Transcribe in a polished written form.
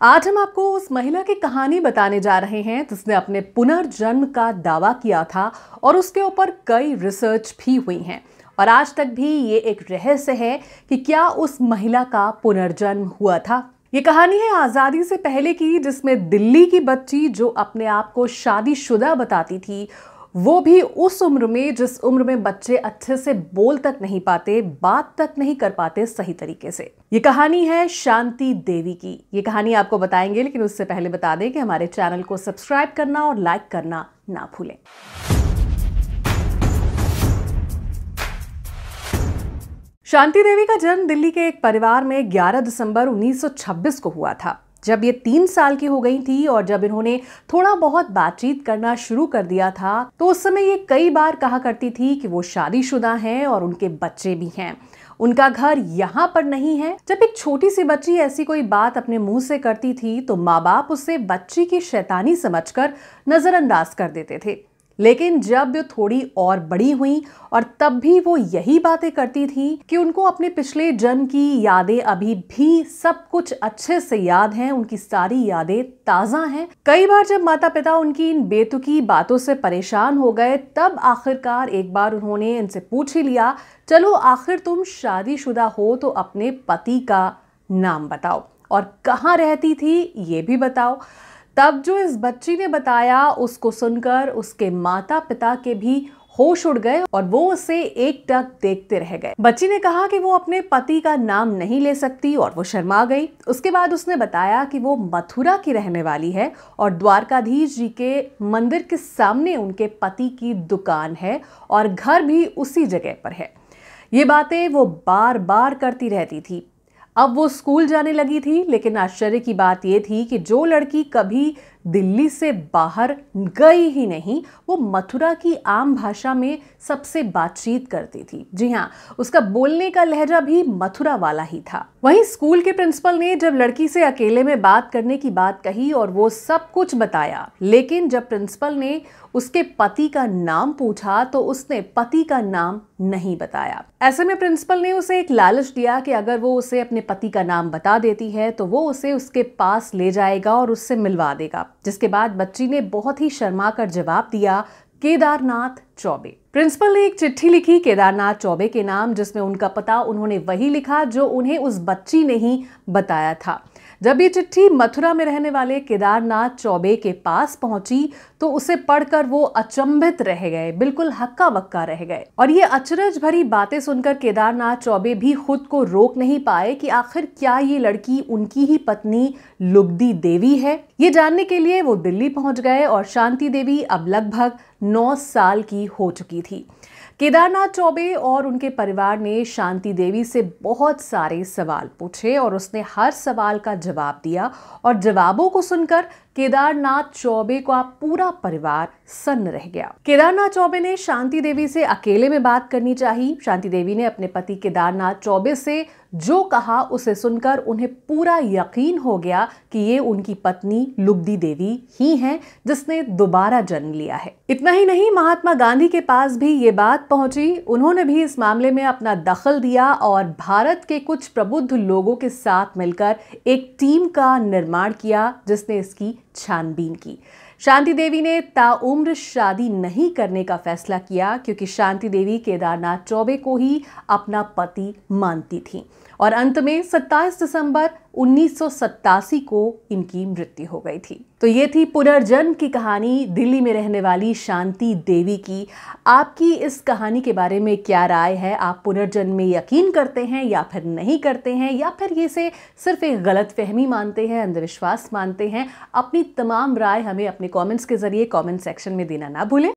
आज हम आपको उस महिला की कहानी बताने जा रहे हैं जिसने अपने पुनर्जन्म का दावा किया था और उसके ऊपर कई रिसर्च भी हुई हैं और आज तक भी ये एक रहस्य है कि क्या उस महिला का पुनर्जन्म हुआ था। ये कहानी है आज़ादी से पहले की, जिसमें दिल्ली की बच्ची जो अपने आप को शादीशुदा बताती थी, वो भी उस उम्र में जिस उम्र में बच्चे अच्छे से बोल तक नहीं पाते, बात तक नहीं कर पाते सही तरीके से। ये कहानी है शांति देवी की। ये कहानी आपको बताएंगे, लेकिन उससे पहले बता दें कि हमारे चैनल को सब्सक्राइब करना और लाइक करना ना भूलें। शांति देवी का जन्म दिल्ली के एक परिवार में 11 दिसंबर 1926 को हुआ था। जब ये 3 साल की हो गई थी और जब इन्होंने थोड़ा बहुत बातचीत करना शुरू कर दिया था, तो उस समय ये कई बार कहा करती थी कि वो शादीशुदा हैं और उनके बच्चे भी हैं। उनका घर यहाँ पर नहीं है। जब एक छोटी सी बच्ची ऐसी कोई बात अपने मुंह से करती थी तो माँ बाप उसे बच्ची की शैतानी समझकर नजरअंदाज कर देते थे। लेकिन जब वो थोड़ी और बड़ी हुई और तब भी वो यही बातें करती थी कि उनको अपने पिछले जन्म की यादें अभी भी सब कुछ अच्छे से याद हैं, उनकी सारी यादें ताज़ा हैं। कई बार जब माता पिता उनकी इन बेतुकी बातों से परेशान हो गए, तब आखिरकार एक बार उन्होंने इनसे पूछ ही लिया, चलो आखिर तुम शादीशुदा हो तो अपने पति का नाम बताओ और कहाँ रहती थी ये भी बताओ। तब जो इस बच्ची ने बताया, उसको सुनकर उसके माता पिता के भी होश उड़ गए और वो उसे एकटक देखते रह गए। बच्ची ने कहा कि वो अपने पति का नाम नहीं ले सकती और वो शर्मा गई। उसके बाद उसने बताया कि वो मथुरा की रहने वाली है और द्वारकाधीश जी के मंदिर के सामने उनके पति की दुकान है और घर भी उसी जगह पर है। ये बातें वो बार बार करती रहती थी। अब वो स्कूल जाने लगी थी, लेकिन आश्चर्य की बात ये थी कि जो लड़की कभी दिल्ली से बाहर गई ही नहीं, वो मथुरा की आम भाषा में सबसे बातचीत करती थी। जी हाँ, उसका बोलने का लहजा भी मथुरा वाला ही था। वहीं स्कूल के प्रिंसिपल ने जब लड़की से अकेले में बात करने की बात कही और वो सब कुछ बताया, लेकिन जब प्रिंसिपल ने उसके पति का नाम पूछा तो उसने पति का नाम नहीं बताया। ऐसे में प्रिंसिपल ने उसे एक लालच दिया कि अगर वो उसे अपने पति का नाम बता देती है तो वो उसे उसके पास ले जाएगा और उससे मिलवा देगा। जिसके बाद बच्ची ने बहुत ही शर्मा कर जवाब दिया, केदारनाथ चौबे। प्रिंसिपल ने एक चिट्ठी लिखी केदारनाथ चौबे के नाम, जिसमें उनका पता उन्होंने वही लिखा जो उन्हें उस बच्ची ने ही बताया था। जब ये चिट्ठी मथुरा में रहने वाले केदारनाथ चौबे के पास पहुंची तो उसे पढ़कर वो अचंभित रह गए, बिल्कुल हक्का बक्का रह गए। और ये अचरज भरी बातें सुनकर केदारनाथ चौबे भी खुद को रोक नहीं पाए कि आखिर क्या ये लड़की उनकी ही पत्नी लुगदी देवी है। ये जानने के लिए वो दिल्ली पहुंच गए और शांति देवी अब लगभग 9 साल की हो चुकी थी। केदारनाथ चौबे और उनके परिवार ने शांति देवी से बहुत सारे सवाल पूछे और उसने हर सवाल का जवाब दिया और जवाबों को सुनकर केदारनाथ चौबे का पूरा परिवार सन्न रह गया। केदारनाथ चौबे ने शांति देवी से अकेले में बात करनी चाहिए। शांति देवी ने अपने पति केदारनाथ चौबे से जो कहा उसे सुनकर उन्हें पूरा यकीन हो गया कि ये उनकी पत्नी लुगदी देवी ही हैं जिसने दोबारा जन्म लिया है। इतना ही नहीं, महात्मा गांधी के पास भी ये बात पहुंची। उन्होंने भी इस मामले में अपना दखल दिया और भारत के कुछ प्रबुद्ध लोगों के साथ मिलकर एक टीम का निर्माण किया जिसने इसकी छानबीन की। शांति देवी ने ताउम्र शादी नहीं करने का फैसला किया क्योंकि शांति देवी केदारनाथ चौबे को ही अपना पति मानती थी और अंत में 27 दिसंबर 1987 को इनकी मृत्यु हो गई थी। तो ये थी पुनर्जन्म की कहानी दिल्ली में रहने वाली शांति देवी की। आपकी इस कहानी के बारे में क्या राय है? आप पुनर्जन्म में यकीन करते हैं या फिर नहीं करते हैं, या फिर ये से सिर्फ एक गलतफहमी मानते हैं, अंधविश्वास मानते हैं? अपनी तमाम राय हमें अपने कमेंट्स के जरिए कमेंट सेक्शन में देना ना भूलें।